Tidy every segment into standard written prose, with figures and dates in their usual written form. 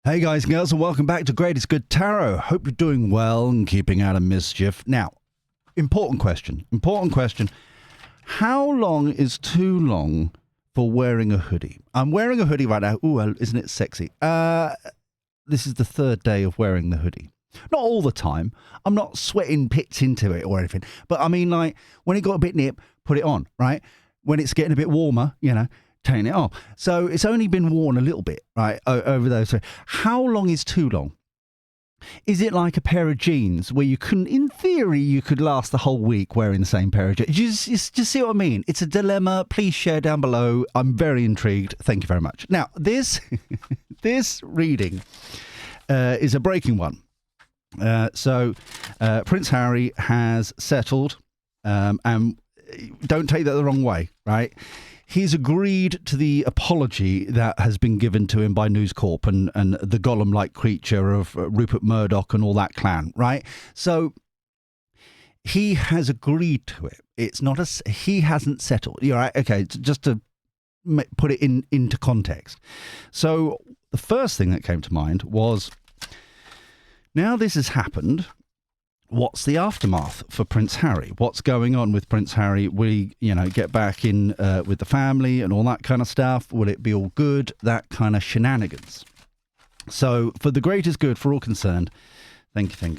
Hey guys and girls, and welcome back to Greatest Good Tarot. Hope you're doing well and keeping out of mischief. Now, important question. How long is too long for wearing a hoodie? I'm wearing a hoodie right now. Ooh, isn't it sexy? This is the third day of wearing the hoodie. Not all the time. I'm not sweating pits into it or anything. But I mean, like, when it got a bit nip, put it on, right? When it's getting a bit warmer, taking it off. So it's only been worn a little bit, right, over those three. How long is too long? Is it like a pair of jeans where in theory, you could last the whole week wearing the same pair of jeans? Just see what I mean? It's a dilemma. Please share down below. I'm very intrigued. Thank you very much. Now, this reading is a breaking one. So Prince Harry has settled, and don't take that the wrong way, right? He's agreed to the apology that has been given to him by News Corp and the golem-like creature of Rupert Murdoch and all that clan, right? So he has agreed to it. It's not he hasn't settled. You're right. Okay, just to put it into context. So the first thing that came to mind was, now this has happened, what's the aftermath for Prince Harry? What's going on with Prince Harry? We, get back in with the family and all that kind of stuff. Will it be all good? That kind of shenanigans. So, for the greatest good for all concerned, thank you.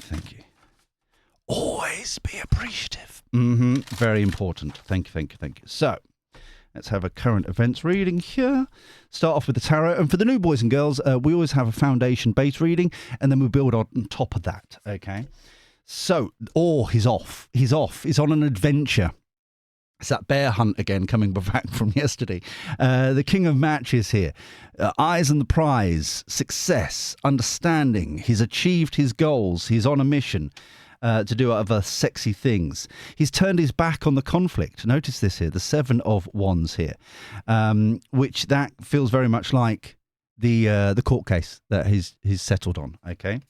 Always be appreciative. Very important. Thank you. So, let's have a current events reading here. Start off with the tarot. And for the new boys and girls, we always have a foundation-based reading, and then we build on top of that, okay? So, he's off. He's on an adventure. It's that bear hunt again, coming back from yesterday. The King of Matches here. Eyes on the prize, success, understanding. He's achieved his goals. He's on a mission to do other sexy things. He's turned his back on the conflict. Notice this here, the Seven of Wands here, which that feels very much like the court case that he's settled on, okay?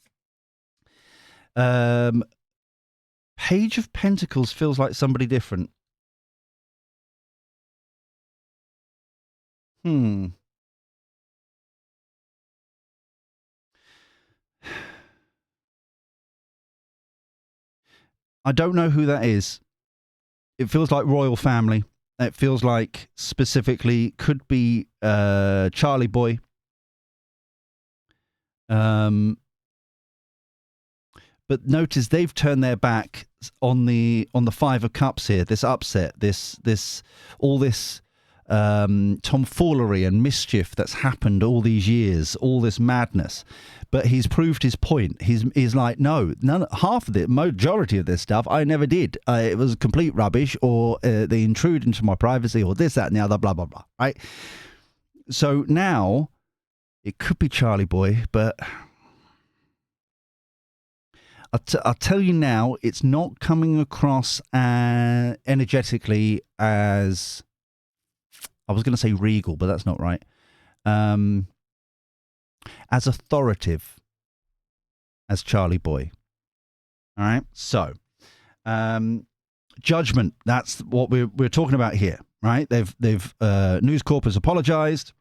Page of Pentacles feels like somebody different. I don't know who that is. It feels like royal family. It feels like specifically could be Charlie Boy. But notice they've turned their back on the Five of Cups here. This upset, all this tomfoolery and mischief that's happened all these years, all this madness. But he's proved his point. He's like, no, half of the majority of this stuff I never did. It was complete rubbish, or they intrude into my privacy, or this, that, and the other, blah blah blah. Right. So now it could be Charlie Boy, but I'll tell you now, it's not coming across energetically as, I was going to say regal, but that's not right. As authoritative as Charlie Boy. All right. So, Judgement. That's what we're talking about here, right? They've News Corp has apologized.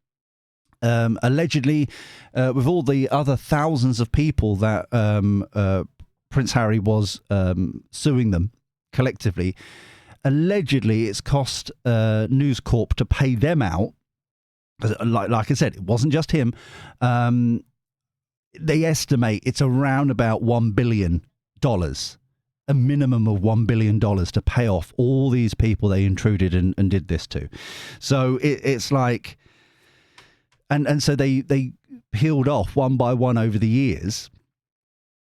Allegedly, with all the other thousands of people that Prince Harry was suing them collectively. Allegedly, it's cost News Corp to pay them out. Like I said, it wasn't just him. They estimate it's around about $1 billion, a minimum of $1 billion to pay off all these people they intruded and did this to. So it's like, and so they peeled off one by one over the years.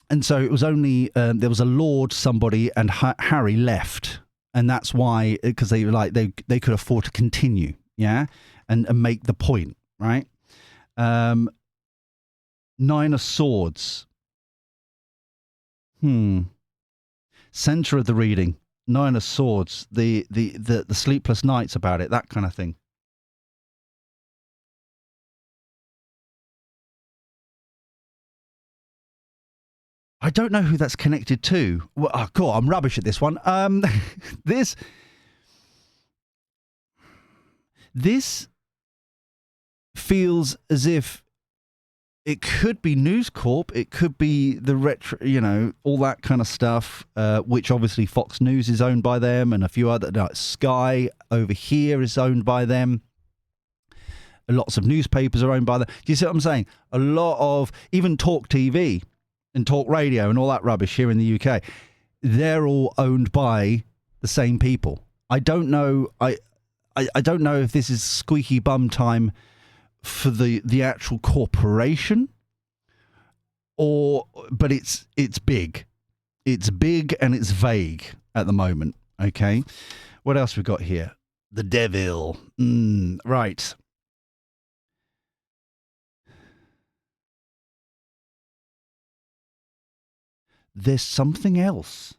And so it was only, there was a Lord somebody and Harry left. And that's why, because they were like, they could afford to continue, yeah? And make the point, right? Nine of Swords. Center of the reading. Nine of Swords. The sleepless nights about it, that kind of thing. I don't know who that's connected to. Well, oh, cool, I'm rubbish at this one. This feels as if it could be News Corp. It could be the retro, all that kind of stuff, which obviously Fox News is owned by them, and a few other, Sky over here is owned by them. Lots of newspapers are owned by them. Do you see what I'm saying? A lot of, even Talk TV and Talk Radio and all that rubbish here in the UK, they're all owned by the same people. I don't know. I don't know if this is squeaky bum time for the actual corporation, but it's big. It's big and it's vague at the moment. Okay, what else we got here? The devil. Right. There's something else.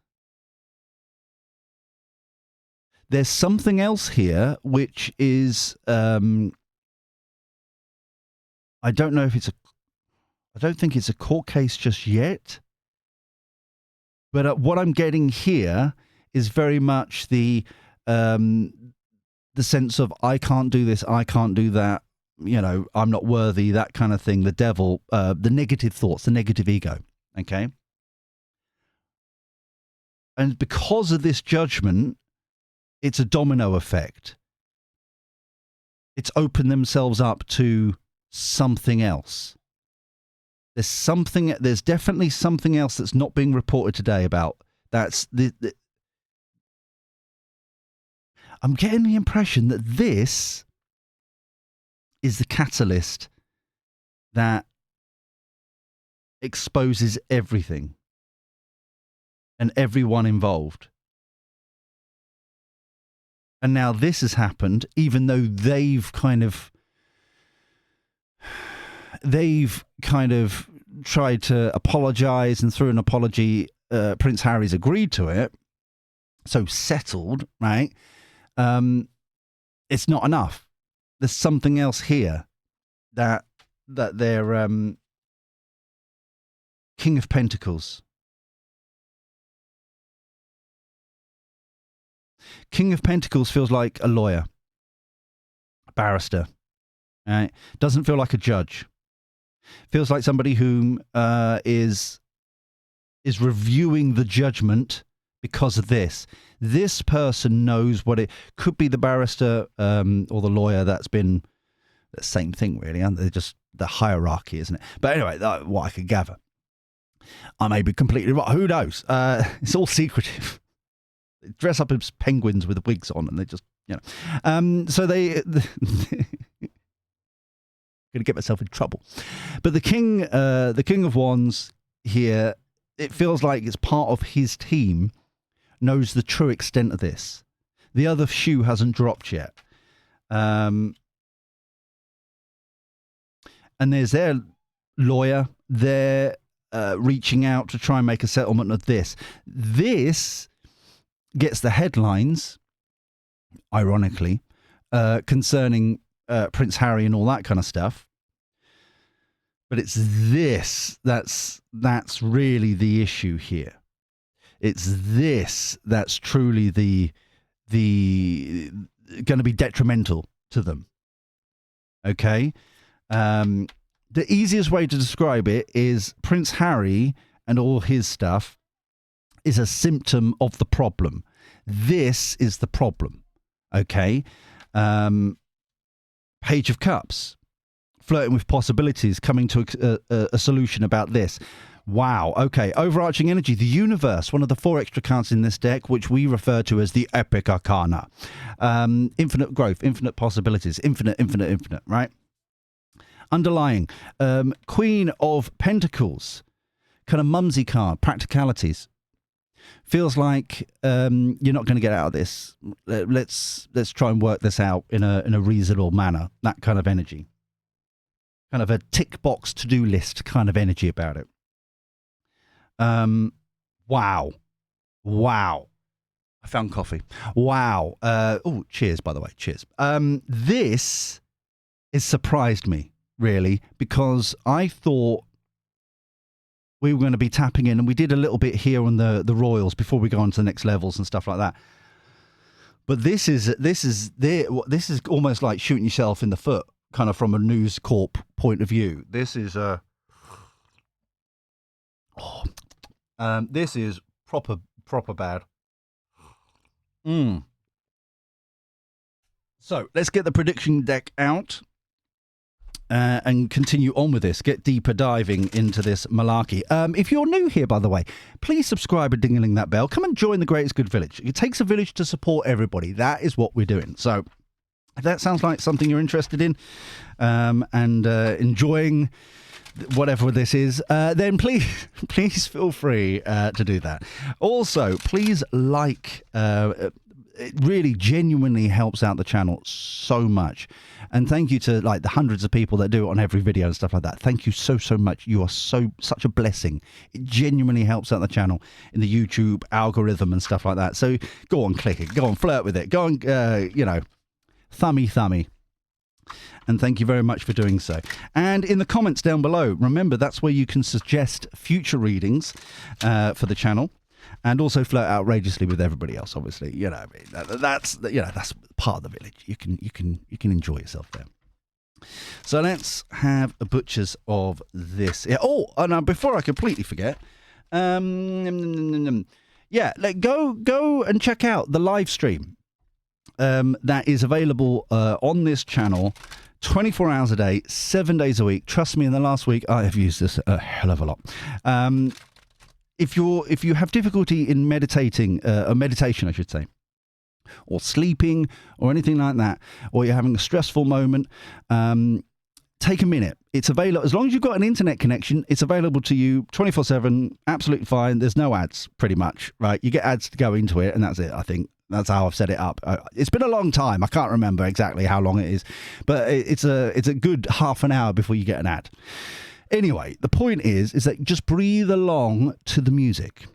There's something else here, which is, I don't know if I don't think it's a court case just yet. But what I'm getting here is very much the sense of, I can't do this, I can't do that, I'm not worthy, that kind of thing. The devil, the negative thoughts, the negative ego. Okay. And because of this judgment, it's a domino effect. It's opened themselves up to something else. There's definitely something else that's not being reported today about. I'm getting the impression that this is the catalyst that exposes everything and everyone involved. And now this has happened, even though they've kind of tried to apologize, and through an apology, Prince Harry's agreed to it. So settled, right? It's not enough. There's something else here that they're King of Pentacles. King of Pentacles feels like a lawyer, a barrister, right? Doesn't feel like a judge. Feels like somebody who is reviewing the judgment because of this. This person knows what it could be. The barrister or the lawyer, that's been the same thing, really. And they're just the hierarchy, isn't it? But anyway, what I could gather, I may be completely wrong. Who knows? It's all secretive. They dress up as penguins with wigs on, and they just, so they going to get myself in trouble. But the King of Wands here, it feels like it's part of his team, knows the true extent of this. The other shoe hasn't dropped yet. And there's their lawyer, they're reaching out to try and make a settlement of this. This gets the headlines, ironically, concerning Prince Harry and all that kind of stuff. But it's this that's really the issue here. It's this that's truly the going to be detrimental to them. Okay? The easiest way to describe it is Prince Harry and all his stuff is a symptom of the problem. This is the problem. Okay? Page of Cups. Flirting with possibilities, coming to a solution about this. Wow. Okay. Overarching energy. The universe. One of the 4 extra cards in this deck, which we refer to as the Epic Arcana. Infinite growth. Infinite possibilities. Infinite. Right? Underlying. Queen of Pentacles. Kind of mumsy card. Practicalities. Feels like you're not going to get out of this. Let's try and work this out in a reasonable manner. That kind of energy. Kind of a tick box to-do list kind of energy about it. Wow. I found coffee. Wow. Cheers, by the way. Cheers. This has surprised me, really, because I thought we were going to be tapping in, and we did a little bit here on the Royals before we go on to the next levels and stuff like that. But this is almost like shooting yourself in the foot, kind of from a News Corp point of view. This is This is proper bad. So let's get the prediction deck out and continue on with this. Get deeper diving into this malarkey. If you're new here, by the way, please subscribe and ding-a-ling that bell. Come and join the Greatest Good Village. It takes a village to support everybody. That is what we're doing. So if that sounds like something you're interested in and enjoying whatever this is, then please feel free to do that. Also, please like. It really genuinely helps out the channel so much. And thank you to like the hundreds of people that do it on every video and stuff like that. Thank you so much. You are such a blessing. It genuinely helps out the channel in the YouTube algorithm and stuff like that. So go on, click it. Go on, flirt with it. Go on, thummy. And thank you very much for doing so. And in the comments down below, remember that's where you can suggest future readings for the channel. And also flirt outrageously with everybody else. Obviously, that's part of the village. You can enjoy yourself there. So let's have a butcher's of this. Yeah. Oh, and before I completely forget, go and check out the live stream that is available on this channel. 24 hours a day, 7 days a week. Trust me, in the last week I have used this a hell of a lot. If you have difficulty in meditation, I should say, or sleeping or anything like that, or you're having a stressful moment, take a minute. It's available as long as you've got an internet connection. It's available to you 24/7, absolutely fine. There's no ads, pretty much, right? You get ads to go into it, and that's it. I think that's how I've set it up. It's been a long time. I can't remember exactly how long it is, but it's a good half an hour before you get an ad. Anyway, the point is that just breathe along to the music.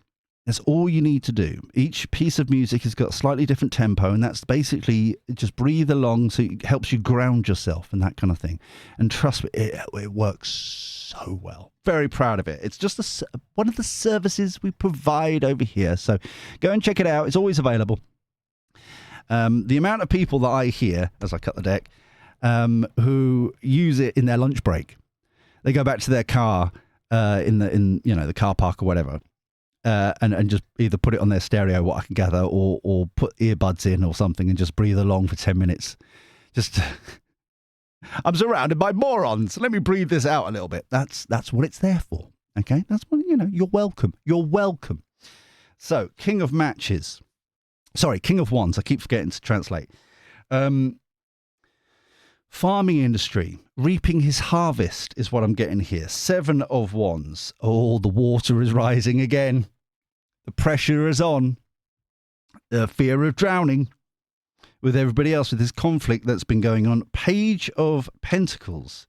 That's all you need to do. Each piece of music has got a slightly different tempo, and that's basically just breathe along so it helps you ground yourself and that kind of thing. And trust me, it works so well. Very proud of it. It's just one of the services we provide over here. So go and check it out. It's always available. The amount of people that I hear, as I cut the deck, who use it in their lunch break. They go back to their car in the car park or whatever, and just either put it on their stereo, what I can gather, or put earbuds in or something and just breathe along for 10 minutes. Just, I'm surrounded by morons. Let me breathe this out a little bit. That's what it's there for. Okay, that's what you're welcome. You're welcome. So, King of Matches. Sorry, King of Wands. I keep forgetting to translate. Farming industry, reaping his harvest is what I'm getting here. 7 of Wands. Oh, the water is rising again. The pressure is on. The fear of drowning with everybody else with this conflict that's been going on. Page of Pentacles.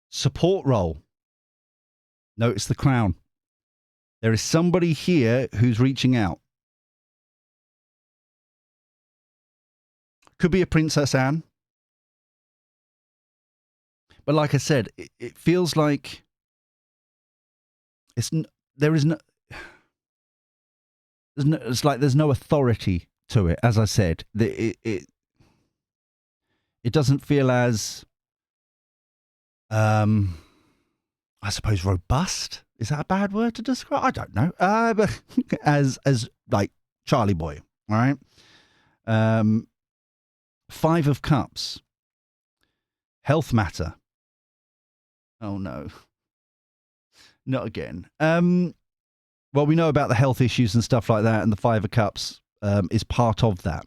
Support role. Notice the crown. There is somebody here who's reaching out. Could be a Princess Anne. But like I said, it feels like it's no authority to it. As I said, it doesn't feel as I suppose robust. Is that a bad word to describe? I don't know. But as like Charlie Boy, all right. 5 of Cups. Health matter. Oh, no. Not again. Well, we know about the health issues and stuff like that, and the 5 of Cups is part of that.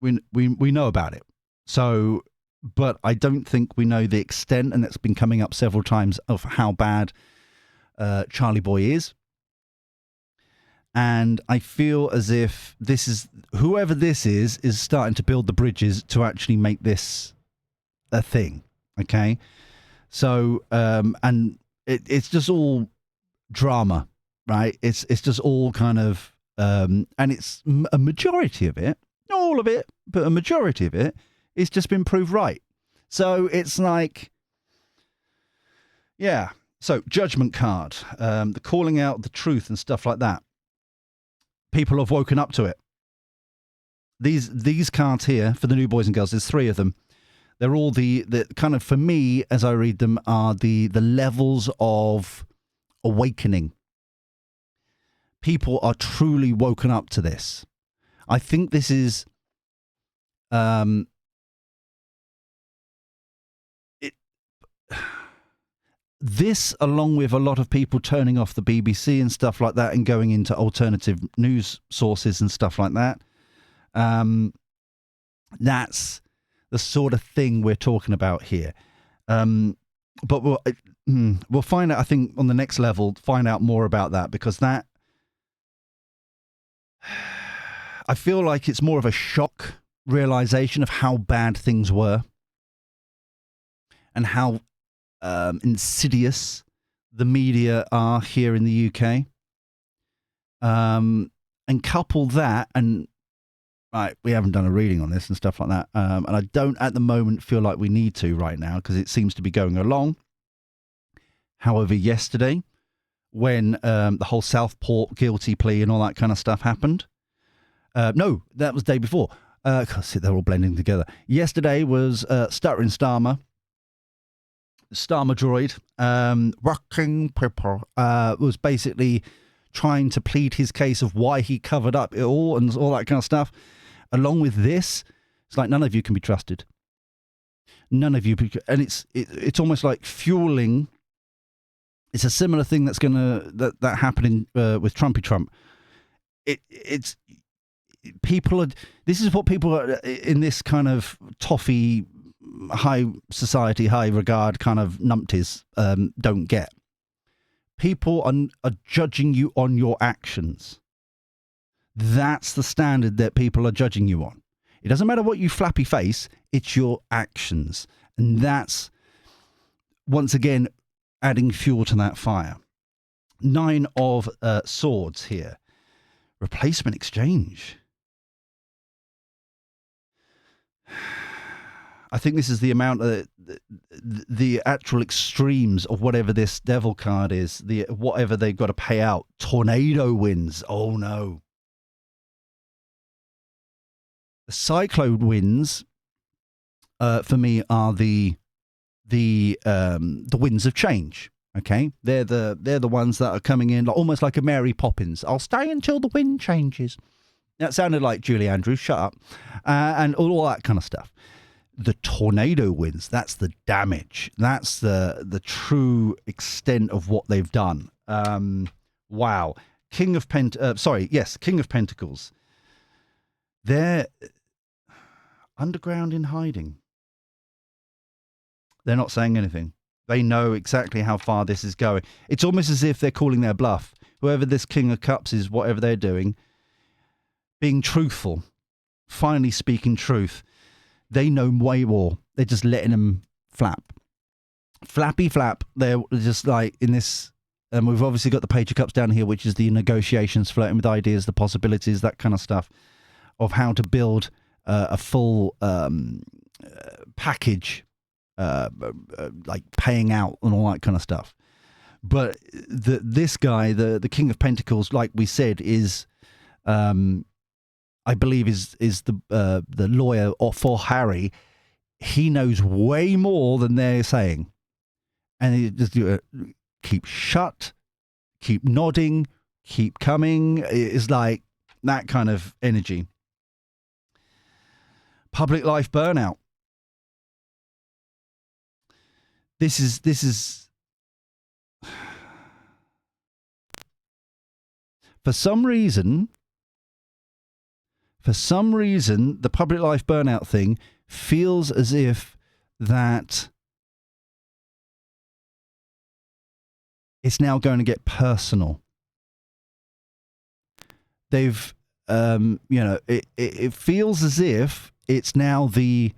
We know about it. So, but I don't think we know the extent, and it's been coming up several times, of how bad Charlie Boy is. And I feel as if whoever this is starting to build the bridges to actually make this a thing. Okay. So, and it's just all drama, right? It's just all kind of, and it's a majority of it, not all of it, but a majority of it is just been proved right. So it's like, yeah. So Judgment card, the calling out the truth and stuff like that. People have woken up to it. These cards here for the new boys and girls, there's 3 of them. They're all the kind of, for me, as I read them, are the levels of awakening. People are truly woken up to this. I think this is this, along with a lot of people turning off the BBC and stuff like that and going into alternative news sources and stuff like that. That's the sort of thing we're talking about here. But we'll find out, I think, on the next level, find out more about that, because that, I feel like it's more of a shock realization of how bad things were and how insidious the media are here in the UK. And couple that, and right, we haven't done a reading on this and stuff like that, and I don't at the moment feel like we need to right now, because it seems to be going along. However, yesterday, when the whole Southport guilty plea and all that kind of stuff happened, no, that was the day before. They're all blending together. Yesterday was Stuttering Starmer droid, Rocking Pepper, was basically trying to plead his case of why he covered up it all and all that kind of stuff. Along with this, it's like none of you can be trusted. None of you, and it's almost like fueling. It's a similar thing that's that happening with Trumpy Trump. It's people are. This is what people are in this kind of toffee, high society, high regard kind of numpties don't get. People are judging you on your actions. That's the standard that people are judging you on. It doesn't matter what you flappy face, it's your actions. And that's, once again, adding fuel to that fire. 9 of Swords here. Replacement exchange. I think this is the amount of the actual extremes of whatever this devil card is, whatever they've got to pay out. Tornado winds. Oh no. The cyclone winds, for me, are the winds of change. Okay, they're the ones that are coming in almost like a Mary Poppins. I'll stay until the wind changes. That sounded like Julie Andrews. Shut up, and all that kind of stuff. The tornado winds, that's the damage. That's the true extent of what they've done. Wow. King of Pentacles. They're underground in hiding. They're not saying anything. They know exactly how far this is going. It's almost as if they're calling their bluff. Whoever this King of Cups is, whatever they're doing, being truthful, finally speaking truth. They know way more. They're just letting them flap. Flappy flap. They're just like in this, and we've obviously got the Page of Cups down here, which is the negotiations, flirting with ideas, the possibilities, that kind of stuff, of how to build a full package, like paying out and all that kind of stuff. But this guy, the King of Pentacles, like we said, is... I believe is the lawyer for Harry. He knows way more than they're saying, and he just keep shut, keep nodding, keep coming. It's like that kind of energy. Public life burnout. This is for some reason, the public life burnout thing feels as if that it's now going to get personal. They've, it feels as if it's now the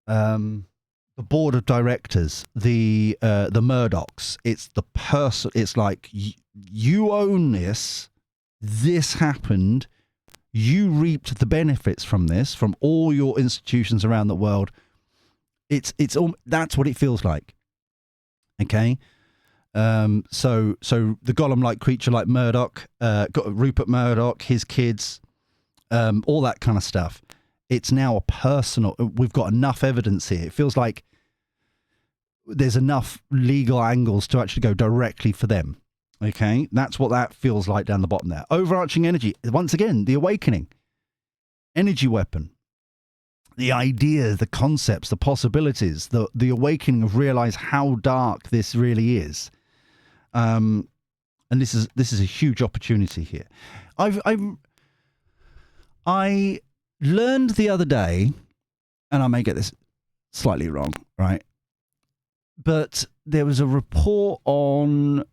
board of directors, the Murdochs. It's the person. It's like you own this. This happened. You reaped the benefits from this, from all your institutions around the world. That's what it feels like. Okay. So the golem-like creature like Murdoch, got Rupert Murdoch, his kids, all that kind of stuff. It's now a personal. We've got enough evidence here. It feels like there's enough legal angles to actually go directly for them. Okay, that's what that feels like down the bottom there. Overarching energy. Once again, the awakening. Energy weapon. The ideas, the concepts, the possibilities, the awakening of realize how dark this really is. And this is a huge opportunity here. I learned the other day, and I may get this slightly wrong, right? But there was a report on,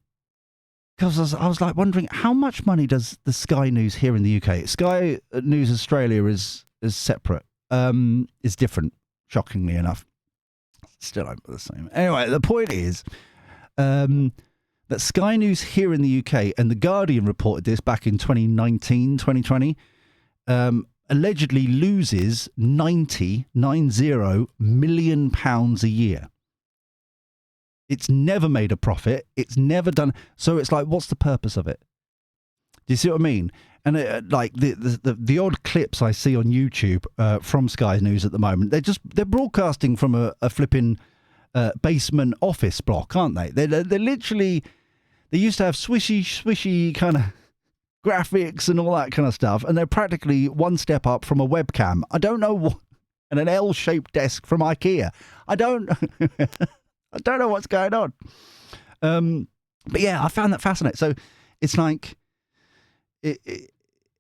because I was like wondering how much money does the Sky News here in the UK? Sky News Australia is separate, is different, shockingly enough. Still over the same. Anyway, the point is that Sky News here in the UK, and The Guardian reported this back in 2019, 2020, allegedly loses 90 million pounds a year. It's never made a profit. It's never done. So it's like, what's the purpose of it? Do you see what I mean? And like the odd clips I see on YouTube from Sky News at the moment, they're broadcasting from a flipping basement office block, aren't they? They're literally, they used to have swishy kind of graphics and all that kind of stuff, and they're practically one step up from a webcam. I don't know what, and an L-shaped desk from IKEA. I don't know what's going on. But yeah, I found that fascinating. So it's like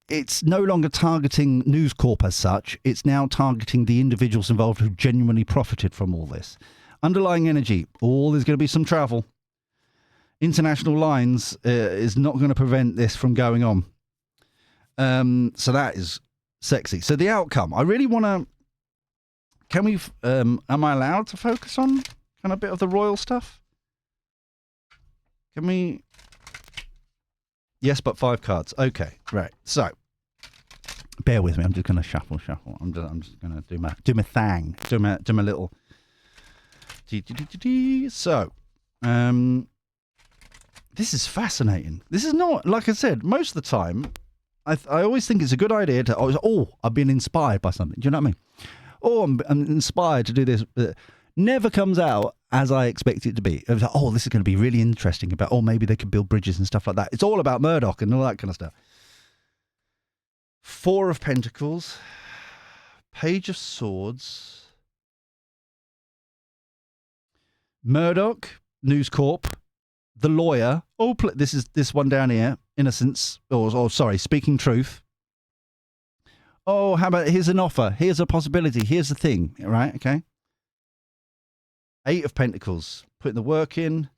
it's no longer targeting News Corp as such. It's now targeting the individuals involved who genuinely profited from all this. Underlying energy. There's going to be some travel. International lines is not going to prevent this from going on. So that is sexy. So the outcome, I really want to, can we, am I allowed to focus on kind of a bit of the royal stuff? Can we? Yes, but 5 cards. Okay, right. So, bear with me. I'm just going to shuffle. I'm just going to do my thing. Do my little. So, this is fascinating. This is not, like I said, most of the time, I always think it's a good idea to, I've been inspired by something. Do you know what I mean? I'm inspired to do this. Never comes out as I expect it to be. It was like, this is going to be really interesting about, maybe they could build bridges and stuff like that. It's all about Murdoch and all that kind of stuff. 4 of Pentacles, Page of Swords, Murdoch, News Corp, the lawyer. This is this one down here. Innocence, speaking truth. How about, here's an offer. Here's a possibility. Here's the thing. Right? Okay. 8 of Pentacles, putting the work in.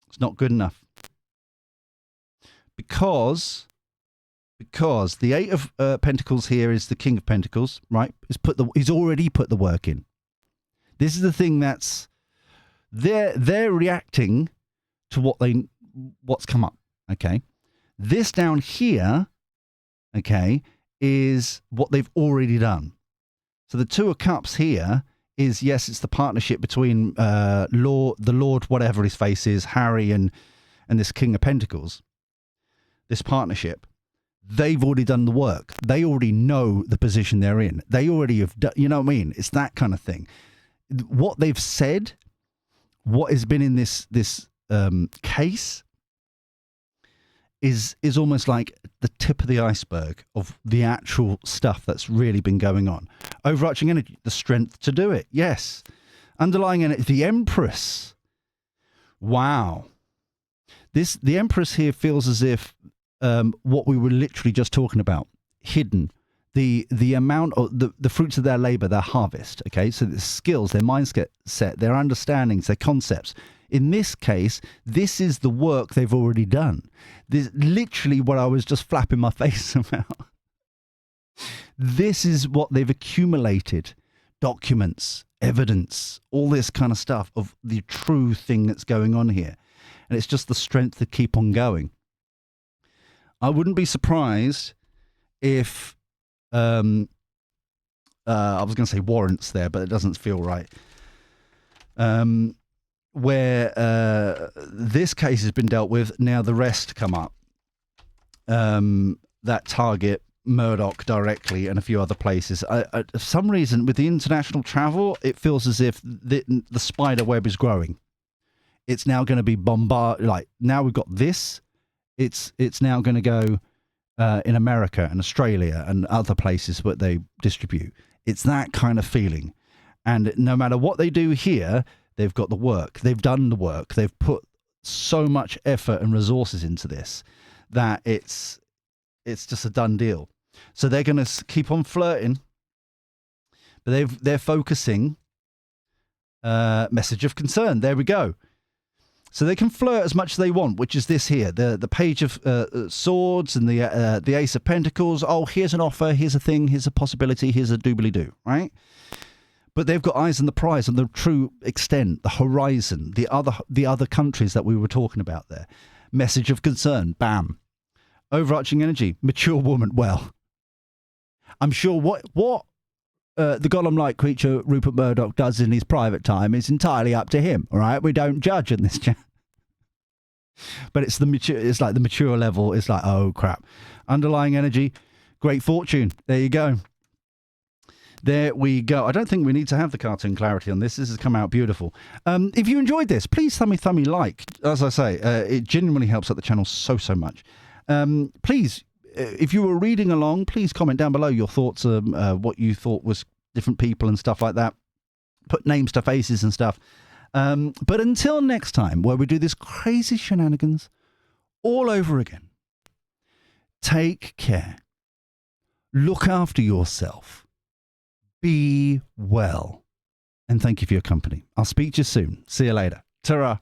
It's not good enough. Because the 8 of Pentacles here is the King of Pentacles, right? He's already put the work in. This is the thing that's, they're reacting to what's come up, okay? This down here, okay, is what they've already done. So the 2 of Cups here is, yes, it's the partnership between the Lord, whatever his face is, Harry and this King of Pentacles. This partnership, they've already done the work. They already know the position they're in. They already have done, you know what I mean? It's that kind of thing. What they've said, what has been in this case is almost like the tip of the iceberg of the actual stuff that's really been going on. Overarching energy, the strength to do it. Yes. Underlying energy, the Empress. Wow. The Empress here feels as if what we were literally just talking about, hidden. The amount of the fruits of their labor, their harvest. Okay. So the skills, their mindset, their understandings, their concepts. In this case, this is the work they've already done. This literally what I was just flapping my face about. This is what they've accumulated. Documents, evidence, all this kind of stuff of the true thing that's going on here. And it's just the strength to keep on going. I wouldn't be surprised if, I was going to say warrants there, but it doesn't feel right. Where this case has been dealt with, now the rest come up. That target Murdoch directly and a few other places. For some reason, with the international travel, it feels as if the spider web is growing. It's now going to be bombarded. Like, now we've got this. It's now going to go in America and Australia and other places where they distribute. It's that kind of feeling. And no matter what they do here, they've got the work. They've done the work. They've put so much effort and resources into this that it's just a done deal. So they're going to keep on flirting, but they're focusing message of concern. There we go. So they can flirt as much as they want, which is this here, the page of swords and the ace of pentacles. Oh, here's an offer, here's a thing, here's a possibility, here's a doobly-doo, right? But they've got eyes on the prize, on the true extent, the horizon, the other countries that we were talking about there. Message of concern, bam. Overarching energy, mature woman. Well, I'm sure what the golem-like creature Rupert Murdoch does in his private time is entirely up to him. All right, we don't judge in this chat. But it's like the mature level. It's like, oh crap. Underlying energy, great fortune. There you go. There we go. I don't think we need to have the cartoon clarity on this. This has come out beautiful. If you enjoyed this, please thummy like. As I say, it genuinely helps out the channel so much. Please, if you were reading along, please comment down below your thoughts, what you thought was different people and stuff like that. Put names to faces and stuff. But until next time, where we do this crazy shenanigans all over again, take care. Look after yourself. Be well. And thank you for your company. I'll speak to you soon. See you later. Ta-ra.